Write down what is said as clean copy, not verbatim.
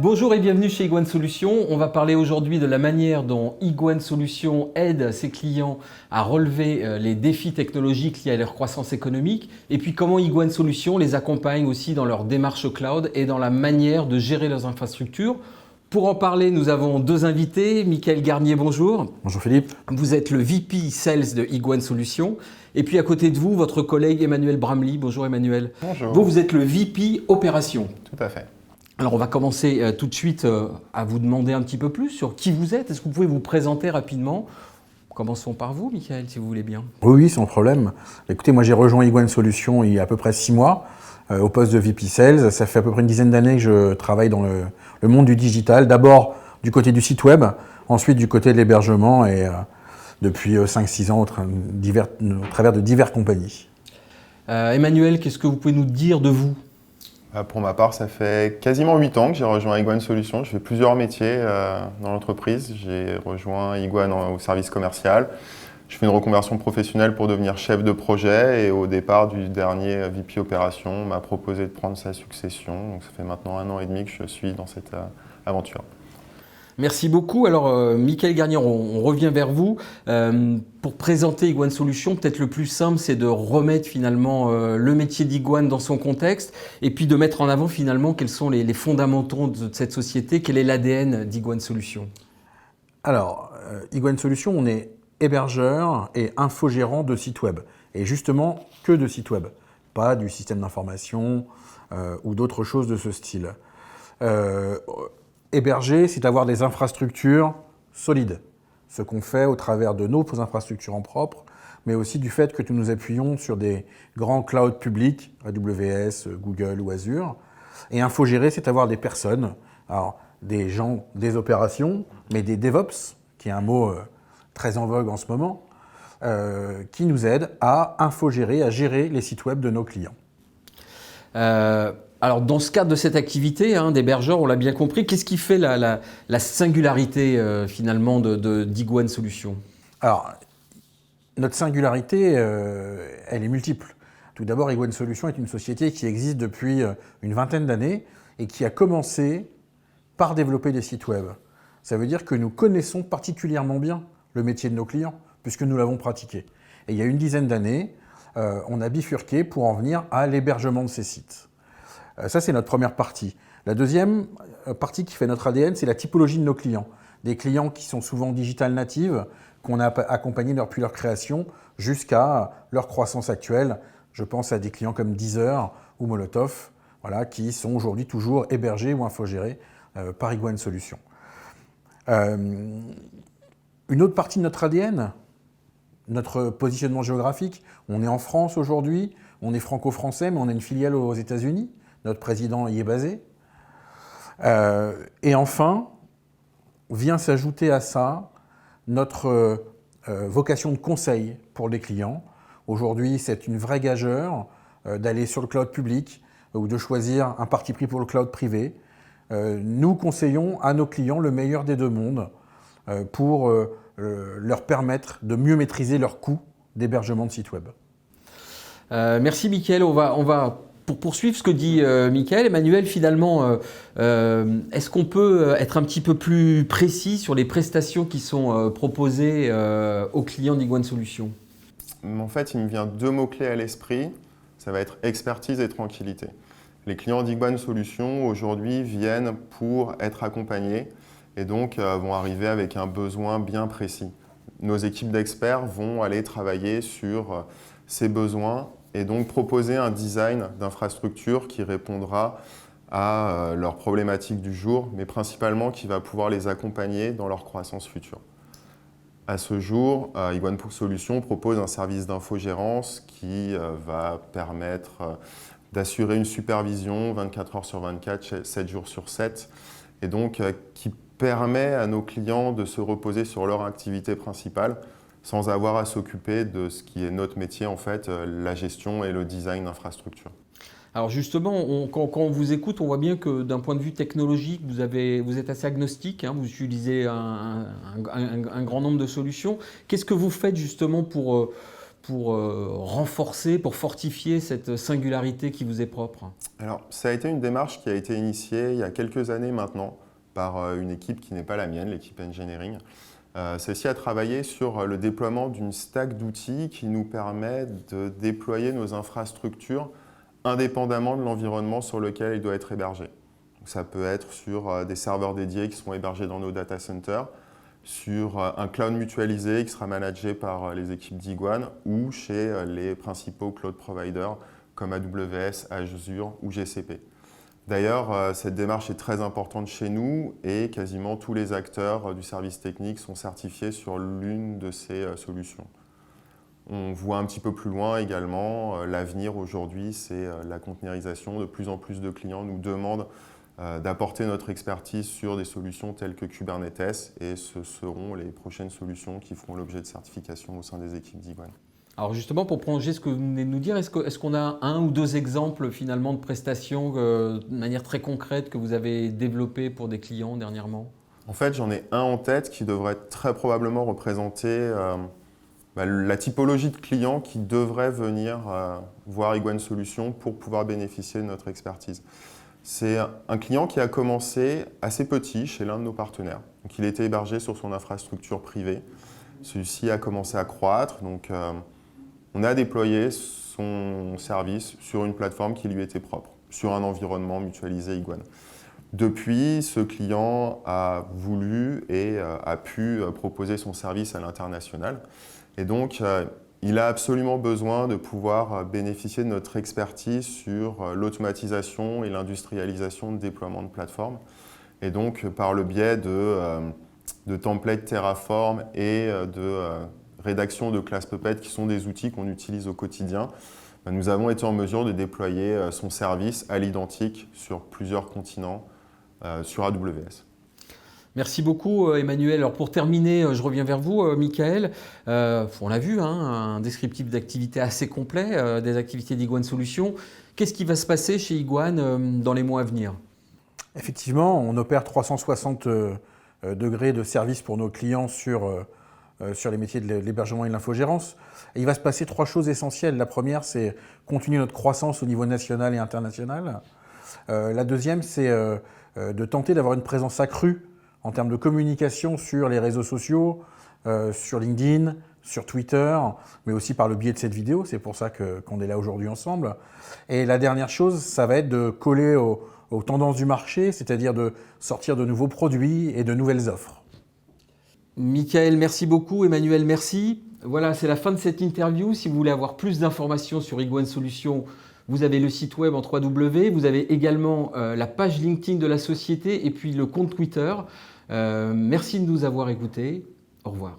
Bonjour et bienvenue chez Iguane Solutions. On va parler aujourd'hui de la manière dont Iguane Solutions aide ses clients à relever les défis technologiques liés à leur croissance économique et puis comment Iguane Solutions les accompagne aussi dans leur démarche cloud et dans la manière de gérer leurs infrastructures. Pour en parler, nous avons deux invités. Mickaël Garnier, bonjour. Bonjour Philippe. Vous êtes le VP Sales de Iguane Solutions. Et puis à côté de vous, votre collègue Emmanuel Bramley. Bonjour Emmanuel. Bonjour. Vous êtes le VP Opération. Tout à fait. Alors on va commencer tout de suite à vous demander un petit peu plus sur qui vous êtes. Est-ce que vous pouvez vous présenter rapidement? Commençons par vous, Mickaël, si vous voulez bien. Oui, sans problème. Écoutez, moi j'ai rejoint Iguane Solutions il y a à peu près 6 mois au poste de VP Sales. Ça fait à peu près une dizaine d'années que je travaille dans le monde du digital. D'abord du côté du site web, ensuite du côté de l'hébergement et depuis 5-6 ans au travers de diverses compagnies. Emmanuel, qu'est-ce que vous pouvez nous dire de vous? Pour ma part, ça fait quasiment 8 ans que j'ai rejoint Iguane Solutions. Je fais plusieurs métiers dans l'entreprise. J'ai rejoint Iguane au service commercial. Je fais une reconversion professionnelle pour devenir chef de projet et au départ du dernier VP Opération, on m'a proposé de prendre sa succession. Donc ça fait maintenant 1 an et demi que je suis dans cette aventure. Merci beaucoup. Alors, Mickaël Garnier, on revient vers vous. Pour présenter Iguane Solutions, peut-être le plus simple, c'est de remettre finalement le métier d'Iguane dans son contexte et puis de mettre en avant finalement quels sont les fondamentaux de cette société, quel est l'ADN d'Iguane Solutions. Alors, Iguane Solutions, on est hébergeur et infogérant de sites web. Et justement, que de sites web, pas du système d'information ou d'autres choses de ce style. Héberger, c'est avoir des infrastructures solides. Ce qu'on fait au travers de nos infrastructures en propre, mais aussi du fait que nous nous appuyons sur des grands clouds publics, AWS, Google ou Azure. Et infogérer, c'est avoir des personnes, alors des gens, des opérations, mais des DevOps, qui est un mot très en vogue en ce moment, qui nous aident à infogérer, à gérer les sites web de nos clients. Alors, dans ce cadre de cette activité d'hébergeur, on l'a bien compris, qu'est-ce qui fait la singularité finalement d'Iguane Solutions? Alors, notre singularité, elle est multiple. Tout d'abord, Iguane Solutions est une société qui existe depuis une vingtaine d'années et qui a commencé par développer des sites web. Ça veut dire que nous connaissons particulièrement bien le métier de nos clients, puisque nous l'avons pratiqué. Et il y a une dizaine d'années, on a bifurqué pour en venir à l'hébergement de ces sites. Ça, c'est notre première partie. La deuxième partie qui fait notre ADN, c'est la typologie de nos clients. Des clients qui sont souvent digital natives, qu'on a accompagnés depuis leur création jusqu'à leur croissance actuelle. Je pense à des clients comme Deezer ou Molotov, voilà, qui sont aujourd'hui toujours hébergés ou infogérés par Iguane Solutions. Une autre partie de notre ADN, notre positionnement géographique. On est en France aujourd'hui, on est franco-français, mais on a une filiale aux États-Unis. Notre président y est basé. Et enfin, vient s'ajouter à ça notre vocation de conseil pour les clients. Aujourd'hui, c'est une vraie gageure d'aller sur le cloud public ou de choisir un parti pris pour le cloud privé. Nous conseillons à nos clients le meilleur des deux mondes pour leur permettre de mieux maîtriser leurs coûts d'hébergement de sites web. Merci Mickaël. On va pour poursuivre ce que dit Mickaël, Emmanuel, finalement, est-ce qu'on peut être un petit peu plus précis sur les prestations qui sont proposées aux clients d'Iguane Solutions? En fait, il me vient 2 mots-clés à l'esprit. Ça va être expertise et tranquillité. Les clients d'Iguane Solutions, aujourd'hui, viennent pour être accompagnés et donc vont arriver avec un besoin bien précis. Nos équipes d'experts vont aller travailler sur ces besoins et donc proposer un design d'infrastructure qui répondra à leurs problématiques du jour, mais principalement qui va pouvoir les accompagner dans leur croissance future. À ce jour, Iguane Solutions propose un service d'infogérance qui va permettre d'assurer une supervision 24 heures sur 24, 7 jours sur 7, et donc qui permet à nos clients de se reposer sur leur activité principale sans avoir à s'occuper de ce qui est notre métier, en fait, la gestion et le design d'infrastructure. Alors justement, quand on vous écoute, on voit bien que d'un point de vue technologique, vous êtes assez agnostique, vous utilisez un grand nombre de solutions. Qu'est-ce que vous faites justement pour pour renforcer, pour fortifier cette singularité qui vous est propre? Alors, ça a été une démarche qui a été initiée il y a quelques années maintenant par une équipe qui n'est pas la mienne, l'équipe engineering. Celle-ci a travaillé sur le déploiement d'une stack d'outils qui nous permet de déployer nos infrastructures indépendamment de l'environnement sur lequel il doit être hébergé. Donc, ça peut être sur des serveurs dédiés qui seront hébergés dans nos data centers, sur un cloud mutualisé qui sera managé par les équipes d'Iguane ou chez les principaux cloud providers comme AWS, Azure ou GCP. D'ailleurs, cette démarche est très importante chez nous et quasiment tous les acteurs du service technique sont certifiés sur l'une de ces solutions. On voit un petit peu plus loin également, l'avenir aujourd'hui, c'est la containerisation. De plus en plus de clients nous demandent d'apporter notre expertise sur des solutions telles que Kubernetes et ce seront les prochaines solutions qui feront l'objet de certification au sein des équipes d'Iguane. Alors justement, pour prolonger ce que vous venez de nous dire, est-ce qu'on a un ou deux exemples finalement de prestations de manière très concrète que vous avez développées pour des clients dernièrement? En fait, j'en ai un en tête qui devrait très probablement représenter la typologie de clients qui devraient venir voir Iguane Solutions pour pouvoir bénéficier de notre expertise. C'est un client qui a commencé assez petit chez l'un de nos partenaires. Donc, il était hébergé sur son infrastructure privée. Celui-ci a commencé à croître. Donc, on a déployé son service sur une plateforme qui lui était propre, sur un environnement mutualisé Iguane. Depuis, ce client a voulu et a pu proposer son service à l'international. Et donc, il a absolument besoin de pouvoir bénéficier de notre expertise sur l'automatisation et l'industrialisation de déploiement de plateformes. Et donc, par le biais de templates Terraform et de rédaction de classes Puppet, qui sont des outils qu'on utilise au quotidien, nous avons été en mesure de déployer son service à l'identique sur plusieurs continents sur AWS. Merci beaucoup Emmanuel. Alors pour terminer, je reviens vers vous Michael. On l'a vu, un descriptif d'activité assez complet des activités d'Iguane Solutions. Qu'est-ce qui va se passer chez Iguane dans les mois à venir? Effectivement, on opère 360 degrés de service pour nos clients sur les métiers de l'hébergement et de l'infogérance. Et il va se passer trois choses essentielles. La première, c'est continuer notre croissance au niveau national et international. La deuxième, c'est de tenter d'avoir une présence accrue en termes de communication sur les réseaux sociaux, sur LinkedIn, sur Twitter, mais aussi par le biais de cette vidéo. C'est pour ça qu'on est là aujourd'hui ensemble. Et la dernière chose, ça va être de coller aux tendances du marché, c'est-à-dire de sortir de nouveaux produits et de nouvelles offres. Michael, merci beaucoup. Emmanuel, merci. Voilà, c'est la fin de cette interview. Si vous voulez avoir plus d'informations sur Iguane Solutions, vous avez le site web en www. Vous avez également la page LinkedIn de la société et puis le compte Twitter. Merci de nous avoir écoutés. Au revoir.